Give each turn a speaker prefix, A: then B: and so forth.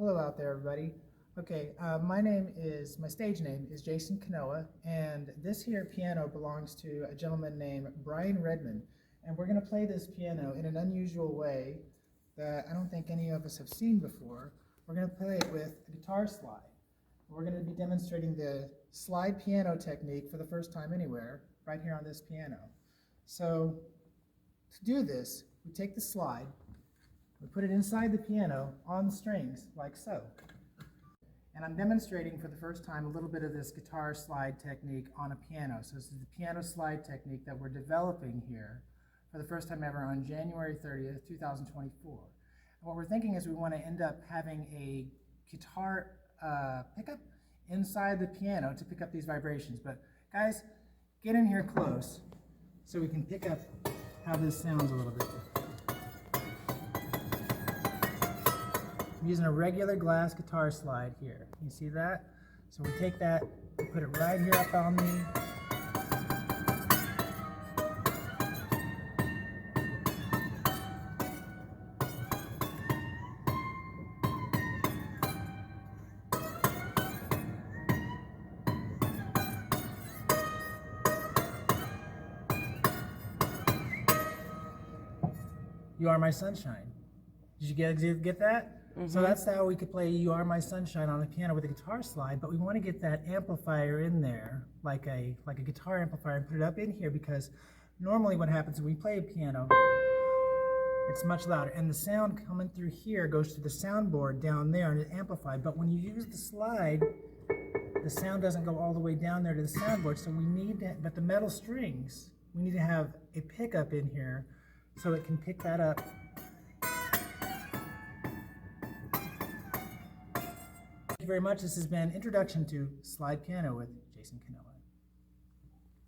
A: Hello out there, everybody. Okay, my stage name is Jason Kanoa, and this here piano belongs to a gentleman named Brian Redman. And we're going to play this piano in an unusual way that I don't think any of us have seen before. We're going to play it with a guitar slide. We're going to be demonstrating the slide piano technique for the first time anywhere, right here on this piano. So, to do this, we take the slide, we put it inside the piano on the strings, like so. And I'm demonstrating for the first time a little bit of this guitar slide technique on a piano. So this is the piano slide technique that we're developing here for the first time ever on January 30th, 2024. And what we're thinking is we want to end up having a guitar pickup inside the piano to pick up these vibrations. But guys, get in here close so we can pick up how this sounds a little bit. I'm using a regular glass guitar slide here. You see that? So we take that, we put it right here up on the You Are My Sunshine. Did you get that? Mm-hmm. So that's how we could play You Are My Sunshine on the piano with a guitar slide, but we want to get that amplifier in there, like a guitar amplifier, and put it up in here, because normally what happens when we play a piano, it's much louder, and the sound coming through here goes to the soundboard down there and it's amplified. But when you use the slide, the sound doesn't go all the way down there to the soundboard, so we need to, but the metal strings, we need to have a pickup in here so it can pick that up. Thank you very much. This has been Introduction to Slide Piano with Jason Kanoa.